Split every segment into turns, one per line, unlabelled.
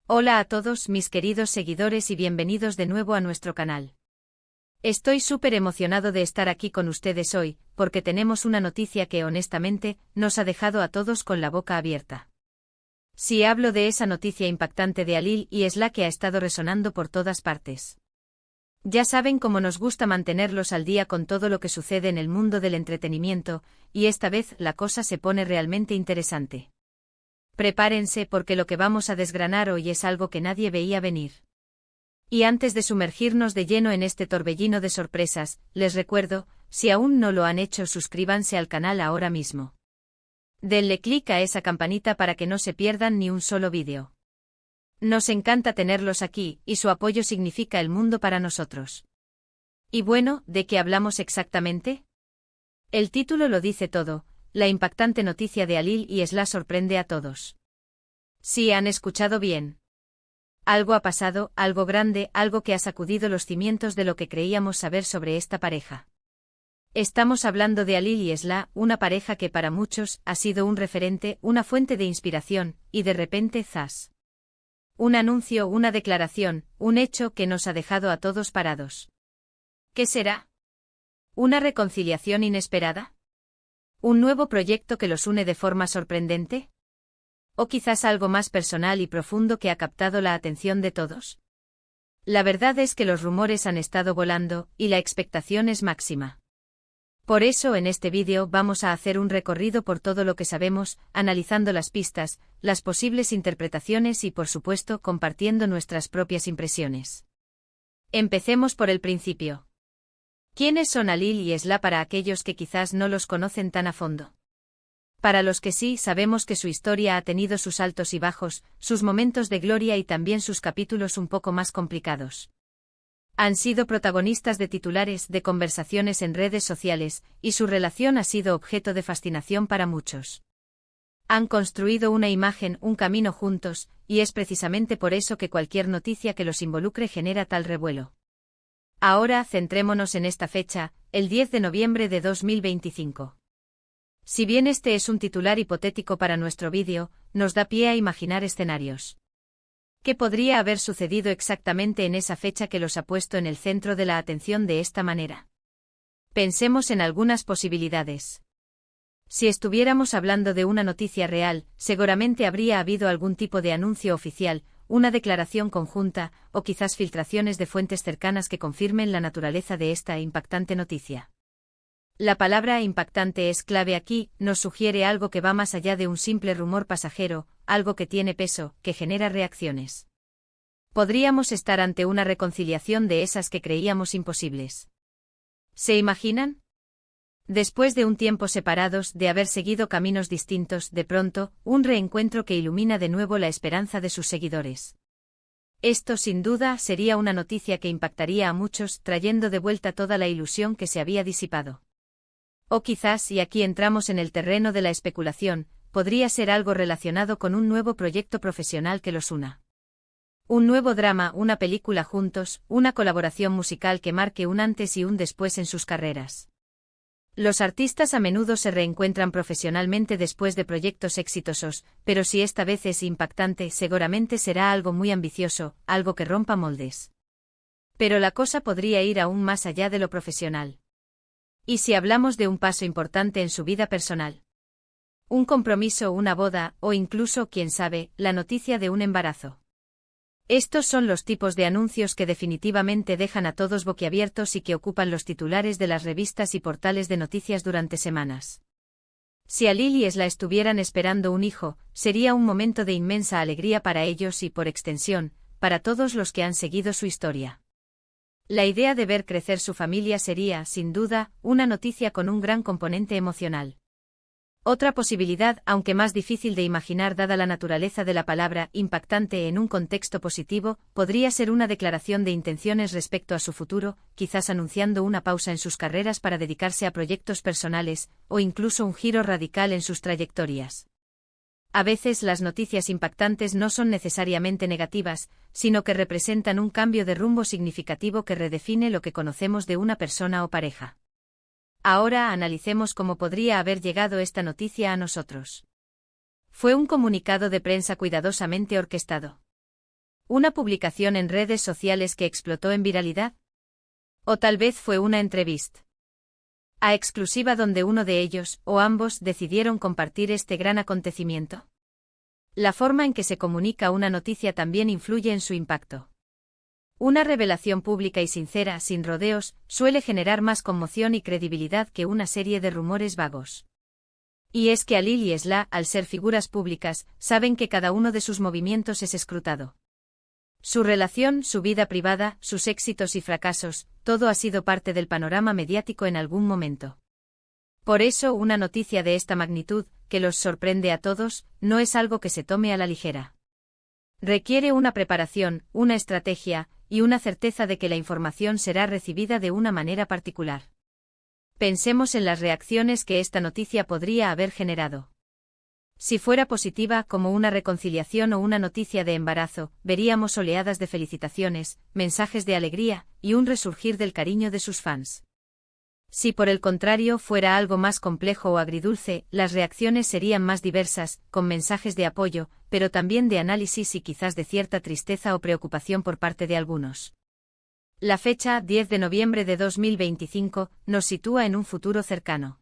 Hola a todos mis queridos seguidores y bienvenidos de nuevo a nuestro canal. Estoy súper emocionado de estar aquí con ustedes hoy, porque tenemos una noticia que honestamente nos ha dejado a todos con la boca abierta. Sí, hablo de esa noticia impactante de Halil y es la que ha estado resonando por todas partes. Ya saben cómo nos gusta mantenerlos al día con todo lo que sucede en el mundo del entretenimiento, y esta vez la cosa se pone realmente interesante. Prepárense porque lo que vamos a desgranar hoy es algo que nadie veía venir. Y antes de sumergirnos de lleno en este torbellino de sorpresas, les recuerdo, si aún no lo han hecho, suscríbanse al canal ahora mismo. Denle clic a esa campanita para que no se pierdan ni un solo vídeo. Nos encanta tenerlos aquí, y su apoyo significa el mundo para nosotros. Y bueno, ¿de qué hablamos exactamente? El título lo dice todo. La impactante noticia de Halil y Esla sorprende a todos. Sí, han escuchado bien. Algo ha pasado, algo grande, algo que ha sacudido los cimientos de lo que creíamos saber sobre esta pareja. Estamos hablando de Halil y Esla, una pareja que para muchos ha sido un referente, una fuente de inspiración, y de repente ¡zas! Un anuncio, una declaración, un hecho que nos ha dejado a todos parados. ¿Qué será? ¿Una reconciliación inesperada? ¿Un nuevo proyecto que los une de forma sorprendente? ¿O quizás algo más personal y profundo que ha captado la atención de todos? La verdad es que los rumores han estado volando, y la expectación es máxima. Por eso en este vídeo vamos a hacer un recorrido por todo lo que sabemos, analizando las pistas, las posibles interpretaciones y por supuesto compartiendo nuestras propias impresiones. Empecemos por el principio. ¿Quiénes son Halil y Esla para aquellos que quizás no los conocen tan a fondo? Para los que sí, sabemos que su historia ha tenido sus altos y bajos, sus momentos de gloria y también sus capítulos un poco más complicados. Han sido protagonistas de titulares, de conversaciones en redes sociales, y su relación ha sido objeto de fascinación para muchos. Han construido una imagen, un camino juntos, y es precisamente por eso que cualquier noticia que los involucre genera tal revuelo. Ahora centrémonos en esta fecha, el 10 de noviembre de 2025. Si bien este es un titular hipotético para nuestro vídeo, nos da pie a imaginar escenarios. ¿Qué podría haber sucedido exactamente en esa fecha que los ha puesto en el centro de la atención de esta manera? Pensemos en algunas posibilidades. Si estuviéramos hablando de una noticia real, seguramente habría habido algún tipo de anuncio oficial, una declaración conjunta, o quizás filtraciones de fuentes cercanas que confirmen la naturaleza de esta impactante noticia. La palabra impactante es clave aquí, nos sugiere algo que va más allá de un simple rumor pasajero, algo que tiene peso, que genera reacciones. Podríamos estar ante una reconciliación de esas que creíamos imposibles. ¿Se imaginan? Después de un tiempo separados, de haber seguido caminos distintos, de pronto, un reencuentro que ilumina de nuevo la esperanza de sus seguidores. Esto sin duda sería una noticia que impactaría a muchos, trayendo de vuelta toda la ilusión que se había disipado. O quizás, y aquí entramos en el terreno de la especulación, podría ser algo relacionado con un nuevo proyecto profesional que los una. Un nuevo drama, una película juntos, una colaboración musical que marque un antes y un después en sus carreras. Los artistas a menudo se reencuentran profesionalmente después de proyectos exitosos, pero si esta vez es impactante, seguramente será algo muy ambicioso, algo que rompa moldes. Pero la cosa podría ir aún más allá de lo profesional. ¿Y si hablamos de un paso importante en su vida personal? Un compromiso, una boda, o incluso, quién sabe, la noticia de un embarazo. Estos son los tipos de anuncios que definitivamente dejan a todos boquiabiertos y que ocupan los titulares de las revistas y portales de noticias durante semanas. Si Halil y Esla estuvieran esperando un hijo, sería un momento de inmensa alegría para ellos y, por extensión, para todos los que han seguido su historia. La idea de ver crecer su familia sería, sin duda, una noticia con un gran componente emocional. Otra posibilidad, aunque más difícil de imaginar dada la naturaleza de la palabra impactante en un contexto positivo, podría ser una declaración de intenciones respecto a su futuro, quizás anunciando una pausa en sus carreras para dedicarse a proyectos personales, o incluso un giro radical en sus trayectorias. A veces las noticias impactantes no son necesariamente negativas, sino que representan un cambio de rumbo significativo que redefine lo que conocemos de una persona o pareja. Ahora analicemos cómo podría haber llegado esta noticia a nosotros. Fue un comunicado de prensa cuidadosamente orquestado. ¿Una publicación en redes sociales que explotó en viralidad? ¿O tal vez fue una entrevista a exclusiva donde uno de ellos, o ambos, decidieron compartir este gran acontecimiento? La forma en que se comunica una noticia también influye en su impacto. Una revelación pública y sincera, sin rodeos, suele generar más conmoción y credibilidad que una serie de rumores vagos. Y es que Alil y Esla, al ser figuras públicas, saben que cada uno de sus movimientos es escrutado. Su relación, su vida privada, sus éxitos y fracasos, todo ha sido parte del panorama mediático en algún momento. Por eso, una noticia de esta magnitud, que los sorprende a todos, no es algo que se tome a la ligera. Requiere una preparación, una estrategia, y una certeza de que la información será recibida de una manera particular. Pensemos en las reacciones que esta noticia podría haber generado. Si fuera positiva, como una reconciliación o una noticia de embarazo, veríamos oleadas de felicitaciones, mensajes de alegría, y un resurgir del cariño de sus fans. Si por el contrario fuera algo más complejo o agridulce, las reacciones serían más diversas, con mensajes de apoyo, pero también de análisis y quizás de cierta tristeza o preocupación por parte de algunos. La fecha, 10 de noviembre de 2025, nos sitúa en un futuro cercano.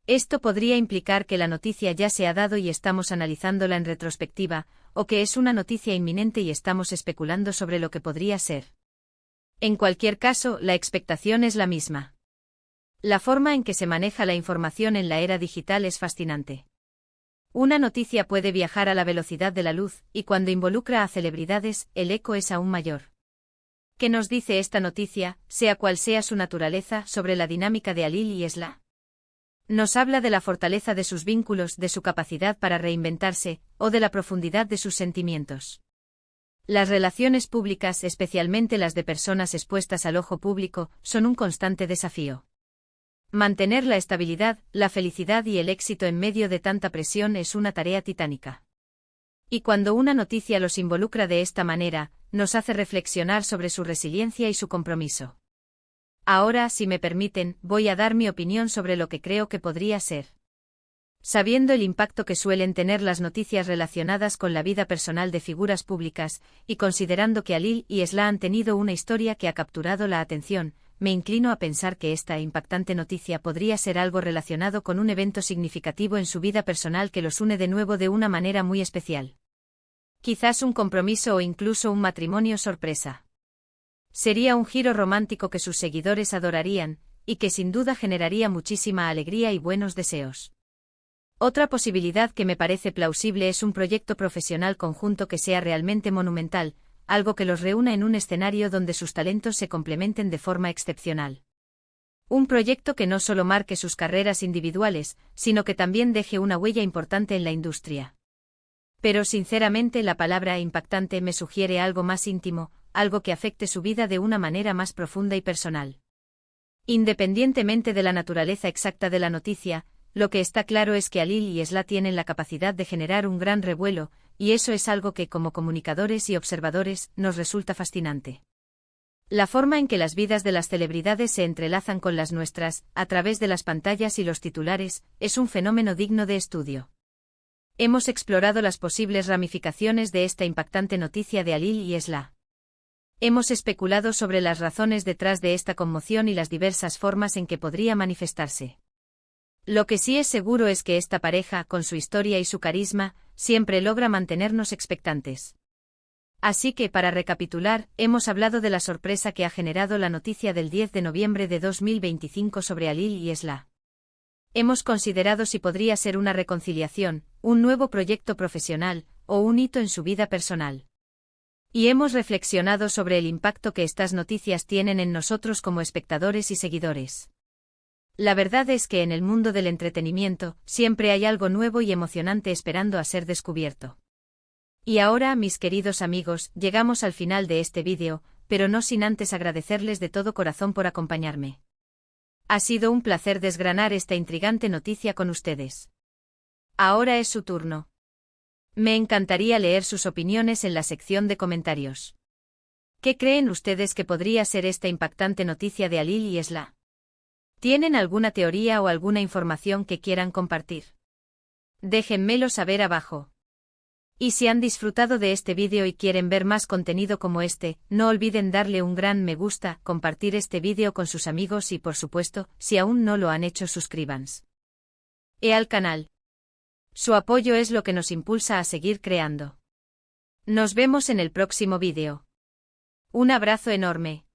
Esto podría implicar que la noticia ya se ha dado y estamos analizándola en retrospectiva, o que es una noticia inminente y estamos especulando sobre lo que podría ser. En cualquier caso, la expectación es la misma. La forma en que se maneja la información en la era digital es fascinante. Una noticia puede viajar a la velocidad de la luz, y cuando involucra a celebridades, el eco es aún mayor. ¿Qué nos dice esta noticia, sea cual sea su naturaleza, sobre la dinámica de Alil y Esla? Nos habla de la fortaleza de sus vínculos, de su capacidad para reinventarse, o de la profundidad de sus sentimientos. Las relaciones públicas, especialmente las de personas expuestas al ojo público, son un constante desafío. Mantener la estabilidad, la felicidad y el éxito en medio de tanta presión es una tarea titánica. Y cuando una noticia los involucra de esta manera, nos hace reflexionar sobre su resiliencia y su compromiso. Ahora, si me permiten, voy a dar mi opinión sobre lo que creo que podría ser. Sabiendo el impacto que suelen tener las noticias relacionadas con la vida personal de figuras públicas, y considerando que Alil y Esla han tenido una historia que ha capturado la atención, me inclino a pensar que esta impactante noticia podría ser algo relacionado con un evento significativo en su vida personal que los une de nuevo de una manera muy especial. Quizás un compromiso o incluso un matrimonio sorpresa. Sería un giro romántico que sus seguidores adorarían, y que sin duda generaría muchísima alegría y buenos deseos. Otra posibilidad que me parece plausible es un proyecto profesional conjunto que sea realmente monumental, algo que los reúna en un escenario donde sus talentos se complementen de forma excepcional. Un proyecto que no solo marque sus carreras individuales, sino que también deje una huella importante en la industria. Pero sinceramente la palabra impactante me sugiere algo más íntimo, algo que afecte su vida de una manera más profunda y personal. Independientemente de la naturaleza exacta de la noticia, lo que está claro es que Alil y Esla tienen la capacidad de generar un gran revuelo, y eso es algo que como comunicadores y observadores nos resulta fascinante. La forma en que las vidas de las celebridades se entrelazan con las nuestras, a través de las pantallas y los titulares, es un fenómeno digno de estudio. Hemos explorado las posibles ramificaciones de esta impactante noticia de Alil y Esla. Hemos especulado sobre las razones detrás de esta conmoción y las diversas formas en que podría manifestarse. Lo que sí es seguro es que esta pareja, con su historia y su carisma, siempre logra mantenernos expectantes. Así que, para recapitular, hemos hablado de la sorpresa que ha generado la noticia del 10 de noviembre de 2025 sobre Alil y Esla. Hemos considerado si podría ser una reconciliación, un nuevo proyecto profesional, o un hito en su vida personal. Y hemos reflexionado sobre el impacto que estas noticias tienen en nosotros como espectadores y seguidores. La verdad es que en el mundo del entretenimiento, siempre hay algo nuevo y emocionante esperando a ser descubierto. Y ahora, mis queridos amigos, llegamos al final de este vídeo, pero no sin antes agradecerles de todo corazón por acompañarme. Ha sido un placer desgranar esta intrigante noticia con ustedes. Ahora es su turno. Me encantaría leer sus opiniones en la sección de comentarios. ¿Qué creen ustedes que podría ser esta impactante noticia de Alil y Esla? ¿Tienen alguna teoría o alguna información que quieran compartir? Déjenmelo saber abajo. Y si han disfrutado de este vídeo y quieren ver más contenido como este, no olviden darle un gran me gusta, compartir este vídeo con sus amigos y por supuesto, si aún no lo han hecho suscríbanse al canal. Su apoyo es lo que nos impulsa a seguir creando. Nos vemos en el próximo vídeo. Un abrazo enorme.